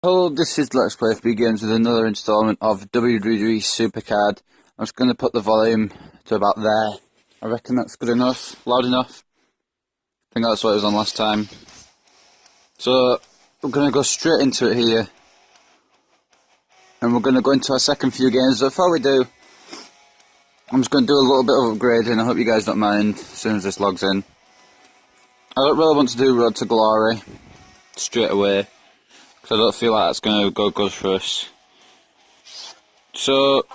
Hello, this is Let's Play begins with another installment of WWE Supercard. I'm just going to put the volume to about there. I reckon that's good enough, loud enough. I think that's what it was on last time. So, we're going to go straight into it here. And we're going to go into our second few games. But before we do, I'm just going to do a little bit of upgrading. I hope you guys don't mind as soon as this logs in. I don't really want to do Road to Glory straight away, because I don't feel like that's going to go good for us. So,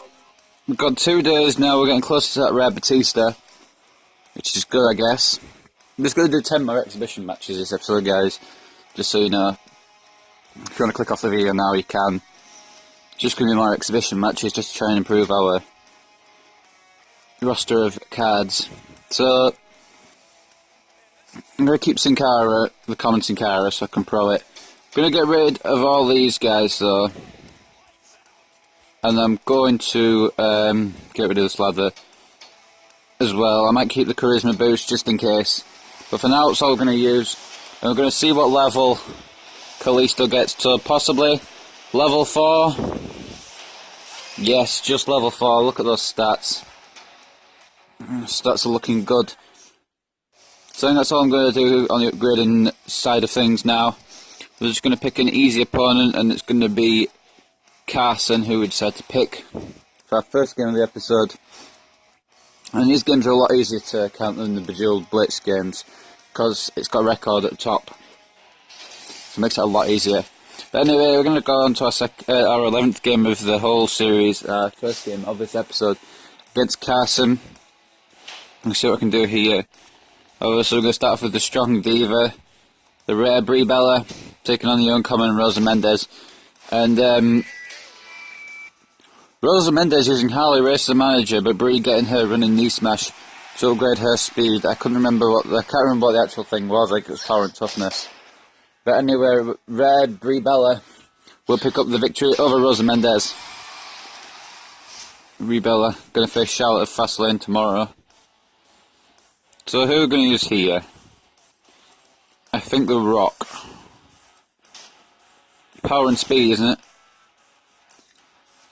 we've got 2 days now, we're getting closer to that rare Batista, which is good, I guess. I'm just going to do 10 more exhibition matches this episode, guys, just so you know. If you want to click off the video now, you can. It's just going to be more exhibition matches, just to try and improve our roster of cards. So, I'm going to keep Sin Cara, the common Sin Cara, so I can pro it. Gonna get rid of all these guys though, and I'm going to get rid of this ladder as well. I might keep the charisma boost just in case, but for now it's all we're going to use, and we're going to see what level Kalisto gets to. Possibly level 4. Yes, just level 4. Look at those stats. Stats are looking good. So I think that's all I'm going to do on the upgrading side of things now. We're just going to pick an easy opponent, and it's going to be Carson, who we decided to pick for our first game of the episode. And these games are a lot easier to count than the Bejeweled Blitz games, because it's got a record at the top. So it makes it a lot easier. But anyway, we're going to go on to our 11th game of the whole series, first game of this episode, against Carson. Let's see what I can do here. Obviously, we're going to start off with the strong diva, the rare Brie Bella, taking on the uncommon Rosa Mendes. And Rosa Mendes using Harley Race as a manager, but Brie getting her running knee smash to upgrade her speed. I can't remember what the actual thing was. Like, it was power and toughness. But anyway, rare Brie Bella will pick up the victory over Rosa Mendes. Brie Bella gonna face Charlotte at Fastlane tomorrow. So who are we gonna use here? I think The Rock. Power and speed, isn't it?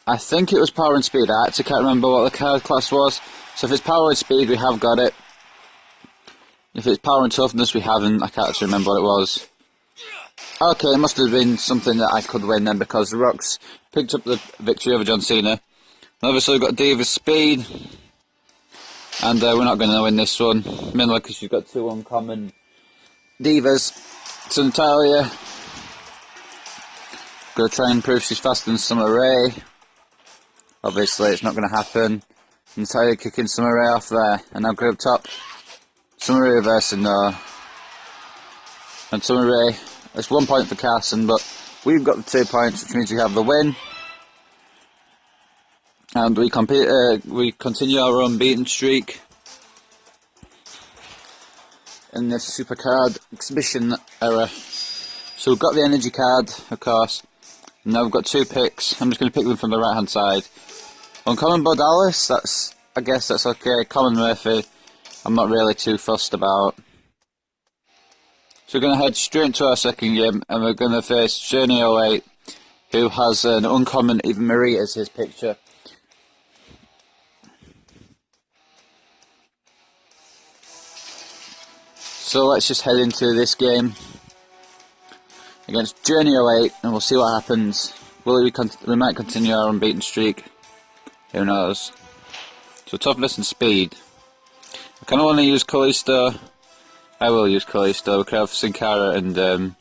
I think it was power and speed. I actually can't remember what the card class was. So if it's power and speed, we have got it. If it's power and toughness, we haven't. I can't actually remember what it was. Okay, it must have been something that I could win then, because The Rock's picked up the victory over John Cena. And obviously we've got Diva's speed. And we're not going to win this one. Mainly because she's got 2 uncommon divas. So Natalia, gonna try and prove she's faster than Summer Rae. Obviously it's not gonna happen. Natalia kicking Summer Rae off there, and now go up top. Summer Rae reversing though. And Summer Rae, it's 1 point for Carson, but we've got the 2 points, which means we have the win. And we continue our unbeaten streak in this Supercard exhibition era. So we've got the energy card, of course. And now we've got 2 picks. I'm just going to pick them from the right hand side. Uncommon Bo Dallas, I guess that's okay. Common Murphy, I'm not really too fussed about. So we're going to head straight into our second game, and we're going to face Journey 08, who has an uncommon Eva Marie as his picture. So let's just head into this game against Journey 08, and we'll see what happens. We might continue our unbeaten streak. Who knows? So toughness and speed. I kind of want to use Kalisto. I will use Kalisto. We can have Sin Cara and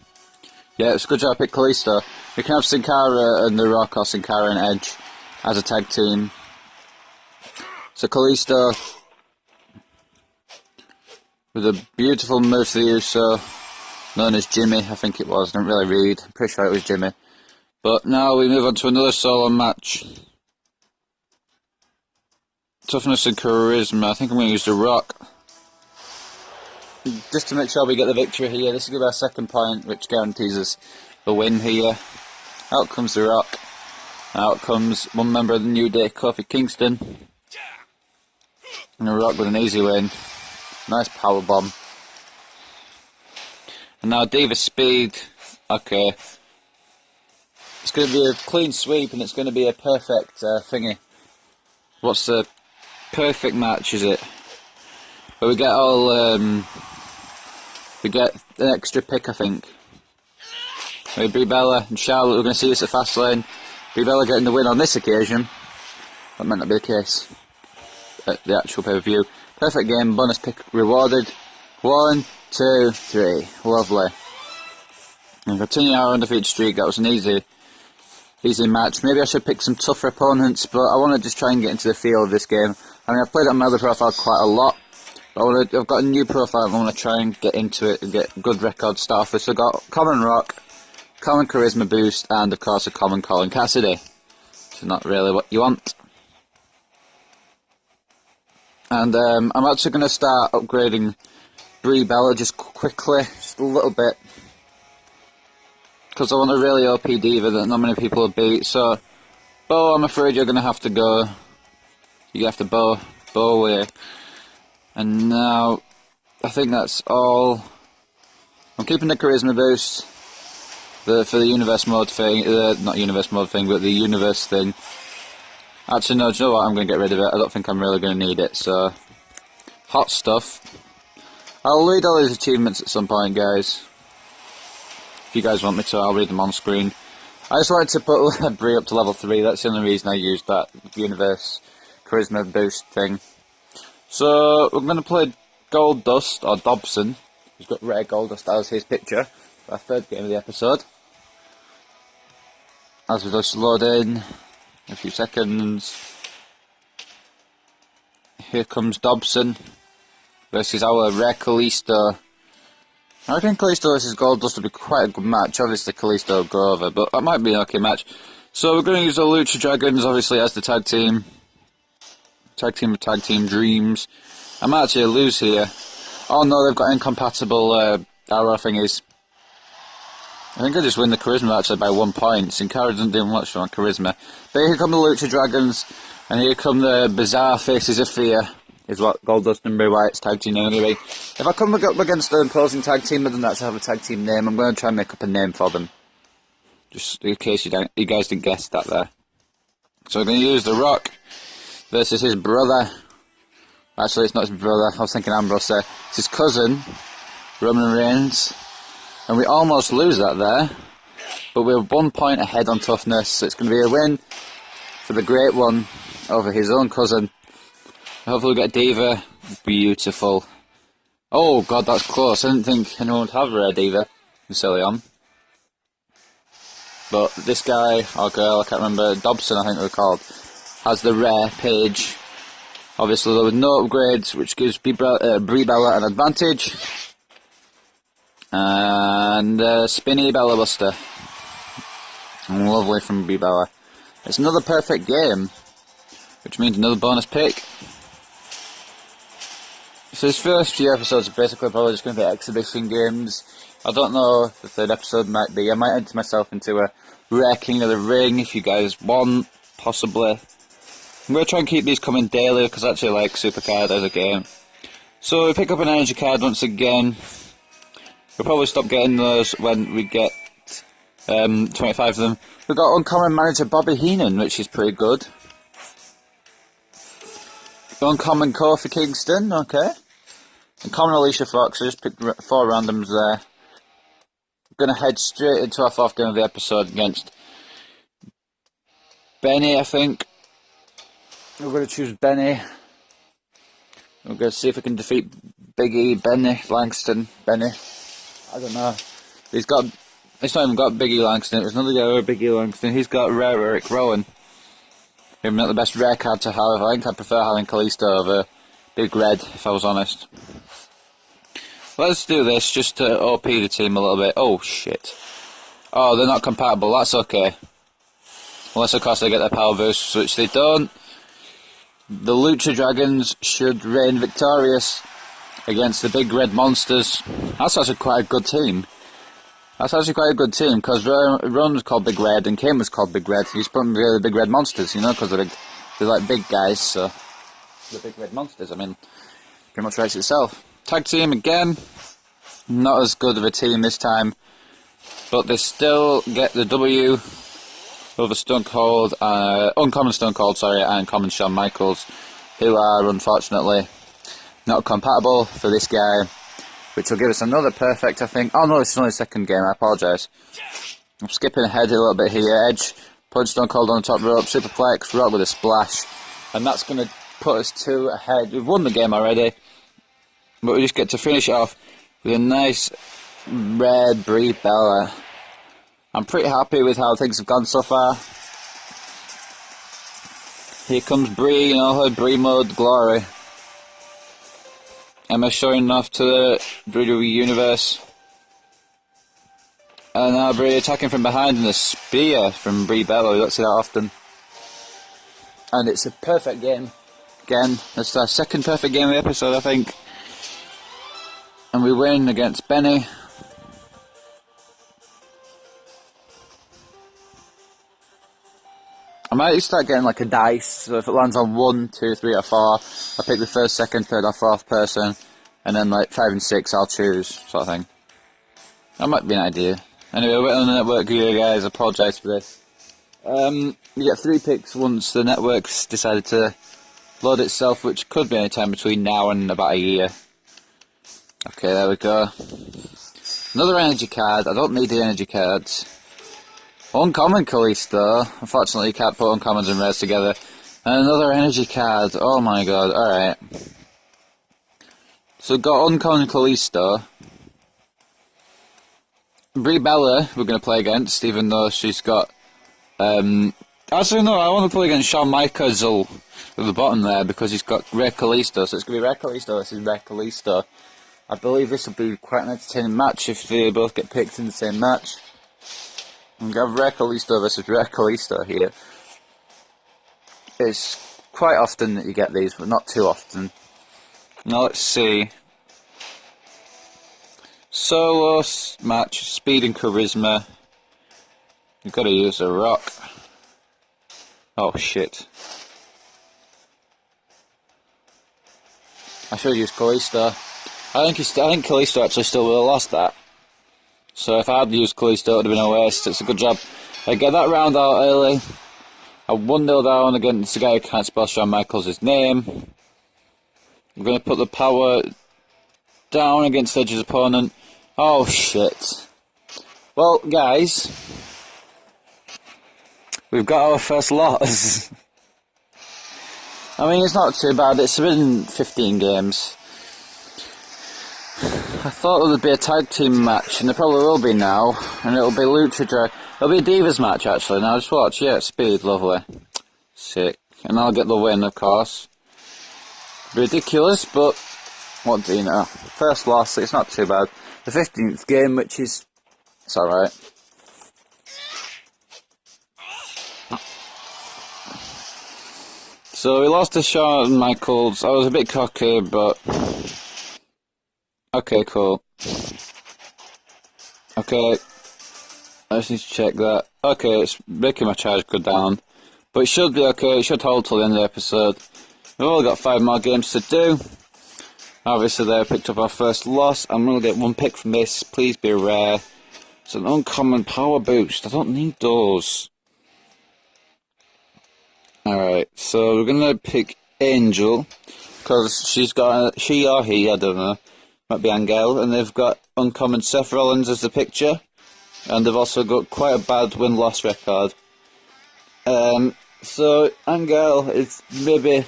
yeah, it's a good job I picked Kalisto. We can have Sin Cara and The Rock, or Sin Cara and Edge as a tag team. So Kalisto with a beautiful move to the Uso, known as Jimmy, I think it was. I don't really read. I'm pretty sure it was Jimmy. But now we move on to another solo match. Toughness and charisma. I think I'm going to use The Rock, just to make sure we get the victory here. This will give our 2nd point, which guarantees us the win here. Out comes The Rock. Out comes one member of the New Day, Kofi Kingston. And The Rock with an easy win. Nice power bomb. And now Diva speed. Okay. going to be a clean sweep, and it's going to be a perfect thingy. What's the perfect match, is it? But we get all, we get an extra pick, I think. With Brie Bella and Charlotte, we're going to see this at Fastlane. Brie Bella getting the win on this occasion. That might not be the case at the actual pay-per-view. Perfect game, bonus pick rewarded. 1, 2, 3. Lovely. And continue our undefeated streak. That was an easy match. Maybe I should pick some tougher opponents, but I want to just try and get into the feel of this game. I mean, I've played on my other profile quite a lot. But I've got a new profile and I want to try and get into it and get good record stuff. So I've got Common Rock, Common Charisma Boost, and of course a Common Colin Cassidy. So not really what you want. And I'm actually going to start upgrading Brie Bella just quickly, just a little bit. Because I want a really OP diva that not many people have beat. So, Bo, I'm afraid you're going to have to go. You have to Bo away. And now, I think that's all. I'm keeping the Charisma Boost for the Universe Mode thing. Not Universe Mode thing, but the Universe thing. Actually, no, do you know what? I'm going to get rid of it. I don't think I'm really going to need it. So, hot stuff. I'll read all these achievements at some point, guys. If you guys want me to, I'll read them on screen. I just wanted to put Brie up to level 3. That's the only reason I used that Universe Charisma Boost thing. So, we're going to play Gold Dust, or Dobson. He's got rare Gold Dust as his picture. Our third game of the episode. As we just load in, a few seconds. Here comes Dobson versus our rare Kalisto. I reckon Kalisto versus Gold Dust will be quite a good match. Obviously Kalisto will go over, but that might be an okay match. So we're going to use the Lucha Dragons, obviously, as the tag team. Tag team of tag team dreams. I might actually lose here. Oh no, they've got incompatible arrow thingies. I think I just win the Charisma actually by 1 point. Sin Cara doesn't do much on Charisma. But here come the Lucha Dragons, and here come the Bizarre Faces of Fear, is what Goldust and Bray Wyatt's tag team name anyway. If I come up against the opposing tag team that doesn't actually have a tag team name, I'm going to try and make up a name for them. Just in case you guys didn't guess that there. So we're going to use The Rock versus his brother. Actually, it's not his brother. I was thinking Ambrose there. It's his cousin, Roman Reigns. And we almost lose that there. But we're 1 point ahead on toughness. So it's going to be a win for the Great One over his own cousin. Hopefully we get Diva. Beautiful. Oh god, that's close. I didn't think anyone would have a rare Diva silly on. But this guy, or girl, I can't remember, Dobson I think they were called, has the rare page. Obviously there were no upgrades, which gives Brie Bella an advantage. And Spinny Bella Buster. Lovely from Brie Bella. It's another perfect game, which means another bonus pick. So this first few episodes are basically probably just going to be exhibition games. I don't know if the third episode might be. I might enter myself into a rare King of the Ring if you guys want, possibly. I'm going to try and keep these coming daily because I actually like Supercard as a game. So we pick up an energy card once again. We'll probably stop getting those when we get 25 of them. We've got Uncommon Manager Bobby Heenan, which is pretty good. Uncommon Kofi Kingston, okay. And Common Alicia Fox, I just picked 4 randoms there. I'm going to head straight into our 4th game of the episode against Benny, I think. We're going to choose Benny. We're going to see if we can defeat Big E, Benny, Langston, Benny. I don't know. It's not even got Big E Langston, it was another guy with Big E Langston. He's got rare Eric Rowan. Maybe not the best rare card to have. I think I prefer having Kalisto over Big Red, if I was honest. Let's do this just to OP the team a little bit. Oh, shit. Oh, they're not compatible. That's okay. Unless, of course, they get their power boosts, which they don't. The Lucha Dragons should reign victorious against the Big Red Monsters. That's actually quite a good team. That's actually quite a good team, because Rowan was called Big Red and Kane was called Big Red. He's put them together, the Big Red Monsters, you know, because they're like big guys, so... The Big Red Monsters, I mean, pretty much writes itself. Tag team again. Not as good of a team this time, but they still get the W over Stone Cold, uncommon Stone Cold, sorry, and common Shawn Michaels, who are unfortunately not compatible for this guy, which will give us another perfect, I think. Oh no, this is only the second game, I apologise. I'm skipping ahead a little bit here. Edge, punch Stone Cold on the top rope, superplex, rock with a splash, and that's going to put us 2 ahead. We've won the game already, but we just get to finish it off with a nice red Brie Bella. I'm pretty happy with how things have gone so far. Here comes Brie in all her Brie mode glory. Emma showing off to the WWE Universe. And now Brie attacking from behind and a spear from Brie Bella. We don't see that often. And it's a perfect game. Again, it's our second perfect game of the episode, I think. And we win against Benny. I might start getting like a dice, so if it lands on 1, 2, 3 or 4, I'll pick the first, second, third or fourth person, and then like 5 and 6 I'll choose, sort of thing. That might be an idea. Anyway, we're on the network here, guys, I apologise for this. You get 3 picks once the network's decided to load itself, which could be any time between now and about a year. Okay, there we go. Another energy card. I don't need the energy cards. Uncommon Kalisto. Unfortunately, you can't put uncommons and rares together. And another energy card. Oh my god. Alright. So we've got uncommon Kalisto. Brie Bella we're going to play against, even though she's got... actually, no, I want to play against Shawn Michaels at the bottom there, because he's got Rey Kalisto. So it's going to be Rey Kalisto versus Rey Kalisto. I believe this will be quite an entertaining match if they both get picked in the same match. We have Rey Kalisto versus Rey Kalisto here. It's quite often that you get these, but not too often. Now let's see. Solo match, speed and charisma. You've got to use a rock. Oh shit. I should use Kalisto. I think Kalisto actually still would have lost that. So if I had used Kalisto, it would have been a waste. It's a good job. I get that round out early. I 1-0 down against the guy who can't spell Shawn Michaels' name. I'm going to put the power down against Edge's opponent. Oh shit. Well, guys, we've got our first loss. I mean, it's not too bad. It's been 15 games. I thought there would be a tag team match, and there probably will be now, and it'll be Lucha Drag. It'll be a Divas match, actually. Now, just watch. Yeah, speed, lovely. Sick. And I'll get the win, of course. Ridiculous, but what do you know? First loss, it's not too bad. The 15th game, which is... it's alright. So we lost to Shawn Michaels. I was a bit cocky, but... okay, cool. Okay. I just need to check that. Okay, it's making my charge go down. But it should be okay. It should hold till the end of the episode. We've only got 5 more games to do. Obviously, there I picked up our first loss. I'm going to get 1 pick from this. Please be rare. It's an uncommon power boost. I don't need those. Alright, so we're going to pick Angel. Because she's got... she or he, I don't know. Might be Angel. And they've got uncommon Seth Rollins as the picture. And they've also got quite a bad win-loss record. So, Angel is maybe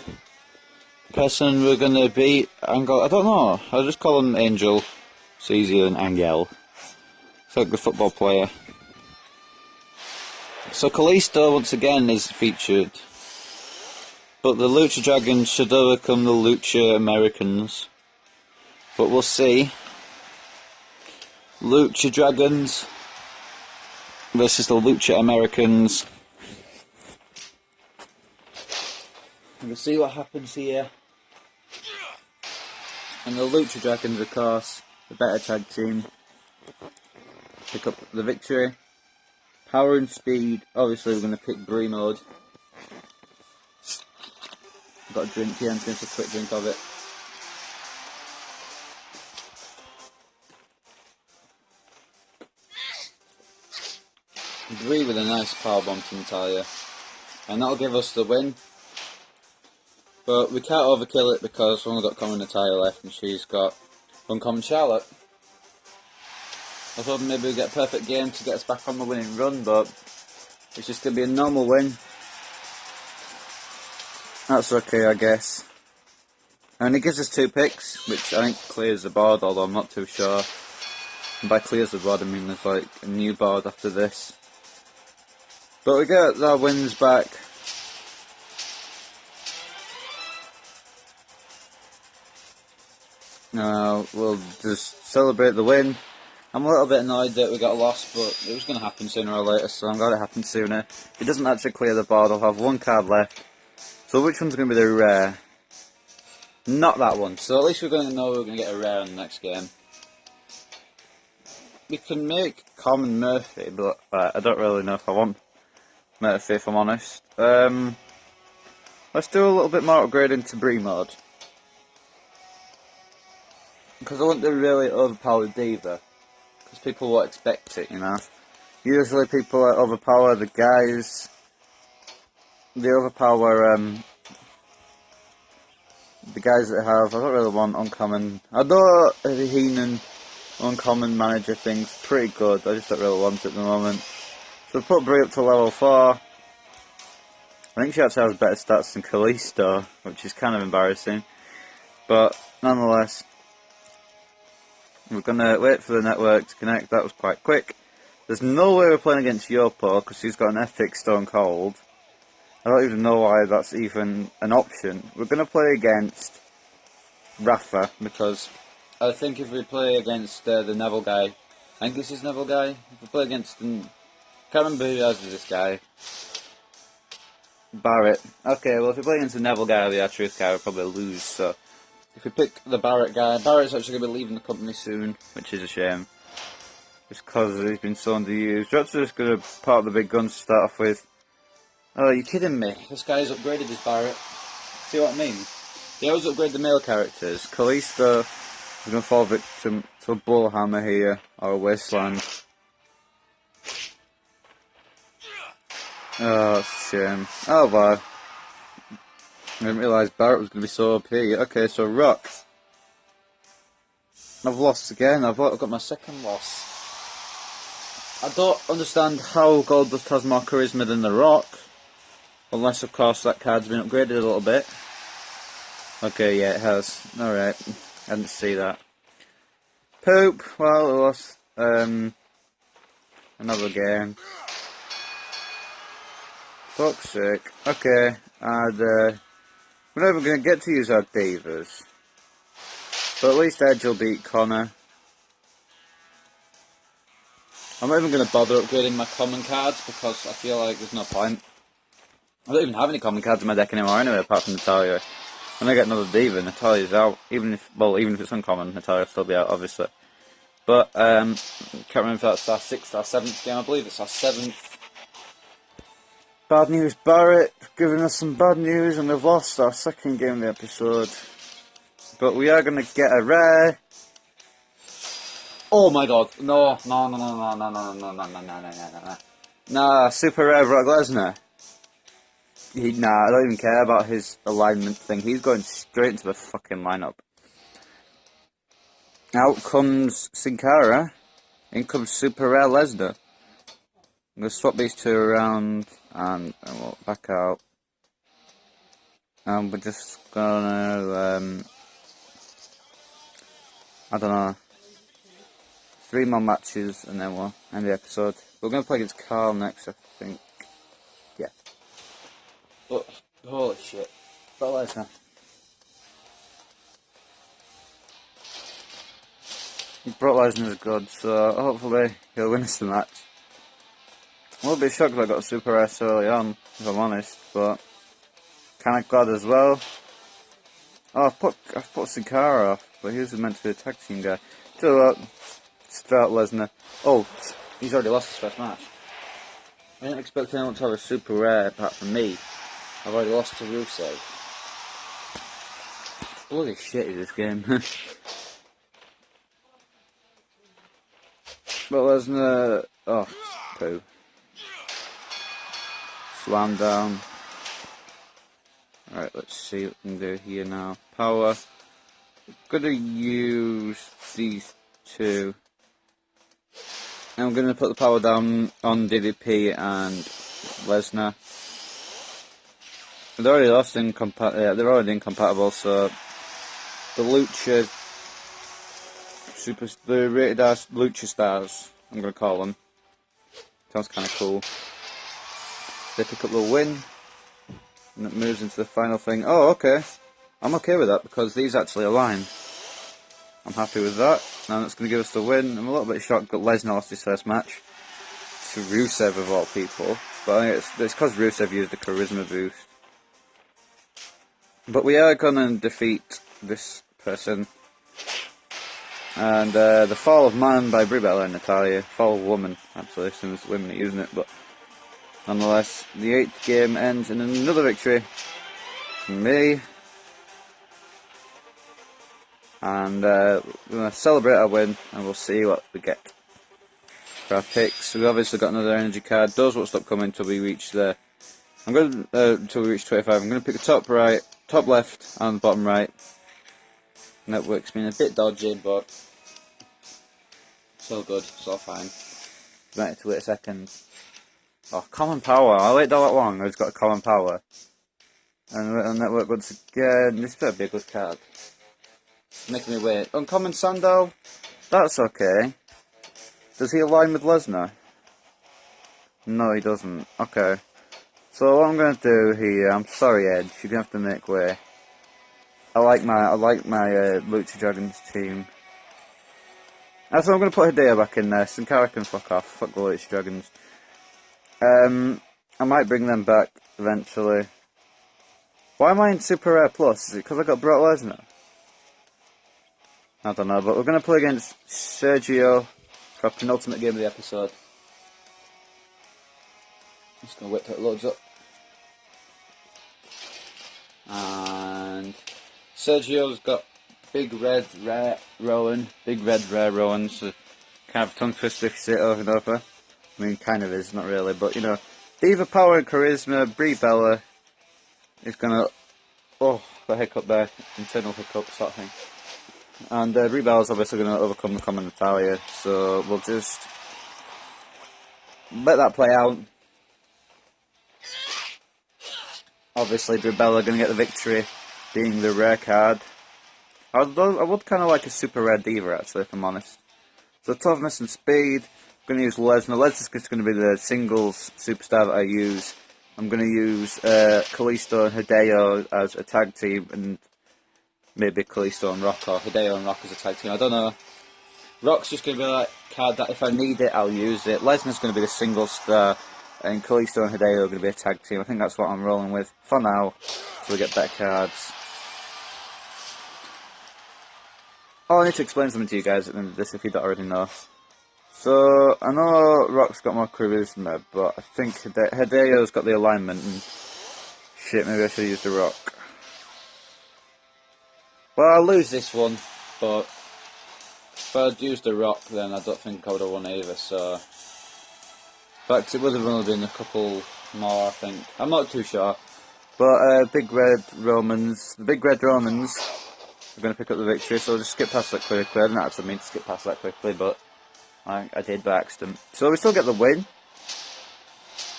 the person we're going to beat. Angel, I don't know. I'll just call him Angel. It's easier than Angel. It's like the football player. So, Kalisto, once again, is featured. But the Lucha Dragons should overcome the Lucha Americans. But we'll see. Lucha Dragons versus the Lucha Americans. We'll see what happens here. And the Lucha Dragons, of course, the better tag team, pick up the victory. Power and speed. Obviously, we're going to pick Brie mode. I've got a drink here. I'm going to take a quick drink of it. Brie with a nice powerbomb to Natalia. And that'll give us the win. But we can't overkill it because we've only got common Natalia left and she's got uncommon Charlotte. I thought maybe we'd get a perfect game to get us back on the winning run, but it's just going to be a normal win. That's okay, I guess. And it gives us 2 picks, which I think clears the board, although I'm not too sure. And by clears the board, I mean there's like a new board after this. But we get our wins back. Now we'll just celebrate the win. I'm a little bit annoyed that we got lost, but it was going to happen sooner or later, so I'm glad it happened sooner. If it doesn't actually clear the board, I'll have 1 card left. So which one's going to be the rare? Not that one. So at least we're going to know we're going to get a rare in the next game. We can make common Murphy, but I don't really know if I want Murphy, if I'm honest. Let's do a little bit more upgrading to Brie mode. Because I want the really overpowered diva. Because people won't expect it, you know. Usually people overpower the guys. They overpower the guys that have. I don't really want uncommon. I thought the Heenan uncommon manager thing's pretty good. I just don't really want it at the moment. So we put Brie up to level 4. I think she actually has better stats than Kalisto, which is kind of embarrassing. But nonetheless, we're gonna wait for the network to connect. That was quite quick. There's no way we're playing against Yopo because he's got an epic Stone Cold. I don't even know why that's even an option. We're going to play against Rafa because I think if we play against the Neville guy, I think this is Neville guy. If we play against the, can't remember who has this guy. Barrett. Okay, well if we play against the Neville guy or the R-Truth guy, we'll probably lose. So if we pick the Barrett guy, Barrett's actually going to be leaving the company soon, which is a shame. Just because he's been so underused. We're actually just going to part the big guns to start off with. Oh, you're kidding me. This guy's upgraded his Barrett. See what I mean? He always upgrade the male characters. Kalisto is going to fall victim to a Bullhammer here, or a Wasteland. Oh, that's a shame. Oh, wow. I didn't realise Barrett was going to be so OP. Okay, so Rock. I've lost again. I've got my second loss. I don't understand how Goldust has more charisma than The Rock. Unless, of course, that card's been upgraded a little bit. Okay, yeah, it has. Alright. I didn't see that. Poop. Well, we lost another game. Fuck's sake. Okay. And, we're not even going to get to use our divas. But at least Edge will beat Connor. I'm not even going to bother upgrading my common cards because I feel like there's no point. I don't even have any common cards in my deck anymore anyway, apart from Natalia. When I get another diva, Natalia's out. Even if it's uncommon, Natalia'll still be out, obviously. But, can't remember if that's our 6th or 7th game. I believe it's our 7th. Bad news, Barrett, giving us some bad news, and we've lost our second game of the episode. But we are going to get a rare. Oh my god, no. Nah, super rare Brock Lesnar. Nah, I don't even care about his alignment thing. He's going straight into the fucking lineup. Out comes Sin Cara. In comes Super Rare Lesnar. I'm going to swap these two around and we'll back out. And we're just going to, I don't know, 3 more matches and then we'll end the episode. We're going to play against Carl next, I think. Yeah. But, holy shit. Brock Lesnar. Brock Lesnar's good, so hopefully he'll win us the match. I'm a little bit shocked that I got a super rare so early on, if I'm honest, but kind of glad as well. Oh, I've put Sin Cara off, but he was meant to be a tag team guy. So what? Start Lesnar. Oh, he's already lost his first match. I didn't expect anyone to have a super rare apart from me. I've already lost to Rusev. Bloody shit is this game. But Lesnar... Oh, poo. Slam down. Alright, let's see what we can do here now. Power. I'm gonna use these two. And I'm gonna put the power down on DDP and Lesnar. They're already lost they're already incompatible, so the the rated as Lucha Stars, I'm gonna call them. Sounds kinda cool. They pick up the win, and it moves into the final thing. Oh, okay. I'm okay with that, because these actually align. I'm happy with that, and it's going to give us the win. I'm a little bit shocked that Lesnar lost his first match to Rusev of all people, but I think it's because Rusev used the charisma boost. But we are going to defeat this person. And the Fall of Man by Brie Bella and Natalya. Fall of Woman, actually, since women are using it, but nonetheless, the 8th game ends in another victory for me. And we're going to celebrate our win, and we'll see what we get for our picks. We've obviously got another energy card. Those won't stop coming until we reach there. Until we reach 25. I'm going to pick the top right, top left, and the bottom right. Network's been a bit dodgy, but it's all good. It's all fine. Might have to wait a second. Oh, common power. I waited all that long. I've got a common power. And network once again. This better be a good card. Making me wait. Uncommon Sandow? That's okay. Does he align with Lesnar? No, he doesn't. Okay. So what I'm going to do here, I'm sorry Edge, you're going to have to make way. I like my Lucha Dragons team. So I'm going to put Hideo back in there. Sin Cara can fuck off. Fuck the Lucha Dragons. I might bring them back eventually. Why am I in Super Rare Plus? Is it because I got Brock Lesnar? I don't know, but we're going to play against Sergio for our penultimate game of the episode. I'm just going to wait till it loads up. And Sergio's got big red rare Rowan. Big red rare Rowan, so kind of tongue twister if you say it over and over. I mean, kind of is, not really, but you know. Diva Power and Charisma, Brie Bella is going to... Oh, the hiccup there. Internal hiccup sort of thing. And Brie Bella's obviously going to overcome the common Natalya, so we'll just let that play out. Obviously, Brie Bella going to get the victory, being the rare card. I would kind of like a super rare Diva, actually, if I'm honest. So toughness and speed, I'm going to use Lesnar. Lesnar's just going to be the singles superstar that I use. I'm going to use Kalisto and Hideo as a tag team, and maybe Kalisto and Rock, or Hideo and Rock as a tag team. I don't know. Rock's just going to be like a card that if I need it, I'll use it. Lesnar's going to be the single star, and Kalisto and Hideo are going to be a tag team. I think that's what I'm rolling with for now, so we get better cards. Oh, I need to explain something to you guys at the end of this if you don't already know. So, I know Rock's got more charisma, but I think Hideo's got the alignment, and shit, maybe I should use the Rock. Well, I'll lose this one, but if I'd used the Rock, then I don't think I would have won either, so... In fact, it would have only been a couple more, I think. I'm not too sure. But, the Big Red Romans are going to pick up the victory, so I'll just skip past that quickly. I didn't actually mean to skip past that quickly, but I did by accident. So we still get the win.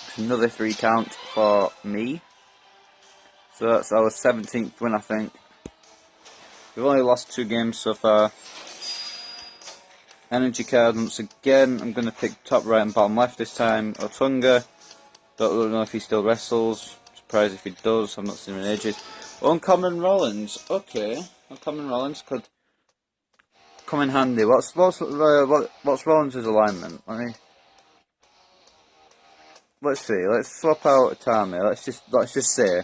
It's another 3 count for me. So that's our 17th win, I think. We've only lost 2 games so far. Energy card once again. I'm going to pick top right and bottom left this time. Otunga. Don't know if he still wrestles. Surprised if he does. I've not seen him in ages. Uncommon Rollins. Okay. Uncommon Rollins could come in handy. What's Rollins' alignment? Let's see. Let's swap out Tami. Let's just say,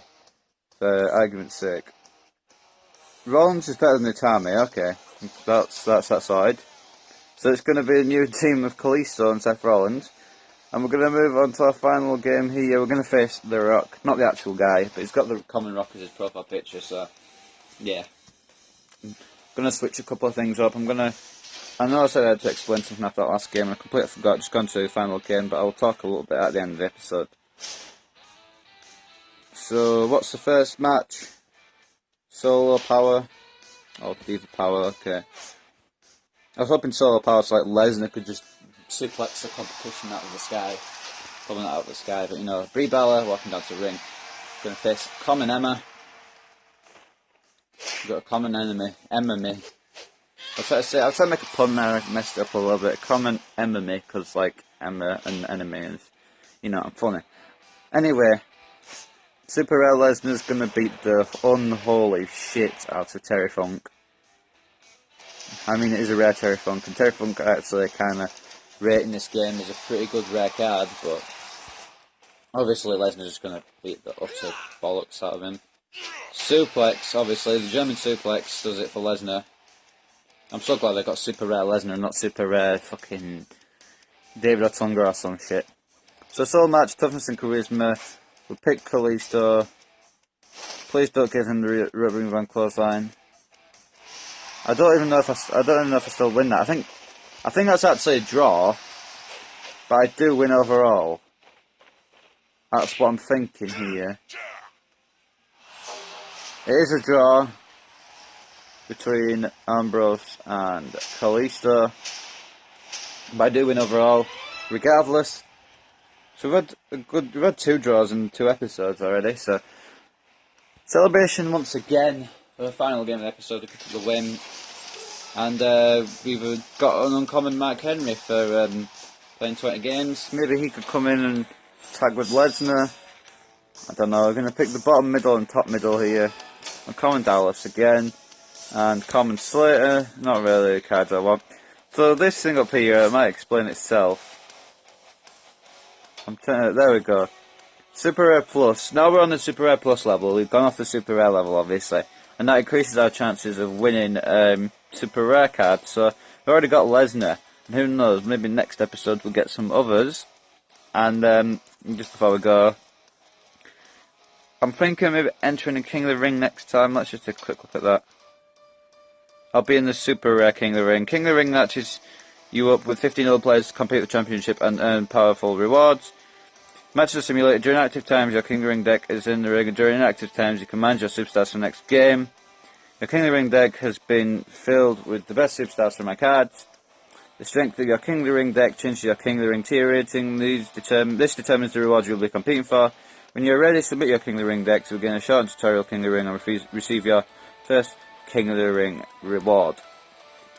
for argument's sake, Rollins is better than Utami, okay. That's that side. So it's going to be a new team of Kalisto and Seth Rollins. And we're going to move on to our final game here. We're going to face The Rock. Not the actual guy, but he's got the common Rock as his profile picture, so... Yeah. I'm going to switch a couple of things up. I know I said I had to explain something after that last game, and I completely forgot. Just gone to the final game, but I'll talk a little bit at the end of the episode. So what's the first match? Solo power. Oh, diva power, okay. I was hoping solo power so like Lesnar could just suplex the competition out of the sky. Pulling it out of the sky, but you know, Brie Bella walking down to the ring. Gonna face common Emma. We've got a common enemy, Emma Me. I'll try to make a pun there, I messed it up a little bit. Common Emma Me, because like Emma and enemy is, you know, I'm funny. Anyway, Super Rare Lesnar's gonna beat the unholy shit out of Terry Funk. I mean, it is a rare Terry Funk, and Terry Funk actually kind of rating this game as a pretty good rare card, but obviously Lesnar's just gonna beat the utter bollocks out of him. Suplex, obviously, the German suplex does it for Lesnar. I'm so glad they got Super Rare Lesnar and not Super Rare fucking David Otunga or some shit. So solo match, toughness and charisma. We'll pick Kalisto. Please don't give him the rubbing van clothesline. I don't even know if I still win that. I think that's actually a draw, but I do win overall. That's what I'm thinking here. It is a draw between Ambrose and Kalisto, but I do win overall, regardless. So we've had 2 draws in 2 episodes already. So celebration once again for the final game of the episode to pick up the win, and we've got an uncommon Mark Henry for playing 20 games. Maybe he could come in and tag with Lesnar. I don't know. We're going to pick the bottom middle and top middle here. Uncommon Dallas again, and common Slater. Not really the cards I want. So this thing up here, it might explain itself. There we go. Super Rare Plus. Now we're on the Super Rare Plus level. We've gone off the Super Rare level, obviously, and that increases our chances of winning Super Rare cards. So we've already got Lesnar, and who knows? Maybe next episode we'll get some others. And just before we go, I'm thinking maybe entering a King of the Ring next time. Let's just take a quick look at that. I'll be in the Super Rare King of the Ring. King of the Ring matches you up with 15 other players to compete for the championship and earn powerful rewards. Matches are simulated. During active times, your King of the Ring deck is in the ring, and during inactive times, you can manage your superstars for the next game. Your King of the Ring deck has been filled with the best superstars from my cards. The strength of your King of the Ring deck changes your King of the Ring tier rating. This determines the rewards you'll be competing for. When you're ready, submit your King of the Ring deck to begin a short tutorial King of the Ring and receive your first King of the Ring reward.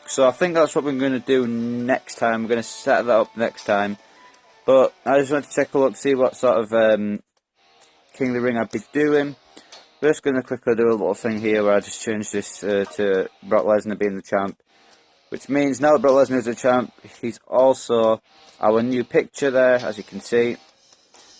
So I think that's what we're going to do next time. We're going to set that up next time. But I just wanted to take a look, see what sort of King of the Ring I'd be doing. We're just going to quickly do a little thing here where I just change this to Brock Lesnar being the champ. Which means now that Brock Lesnar is the champ, he's also our new picture there, as you can see.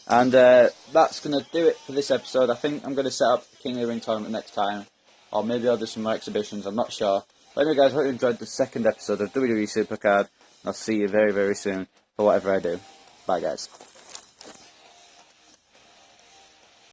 And that's going to do it for this episode. I think I'm going to set up the King of the Ring tournament next time. Or maybe I'll do some more exhibitions, I'm not sure. But anyway guys, I hope you enjoyed the second episode of WWE Supercard. I'll see you very, very soon for whatever I do. Bye guys.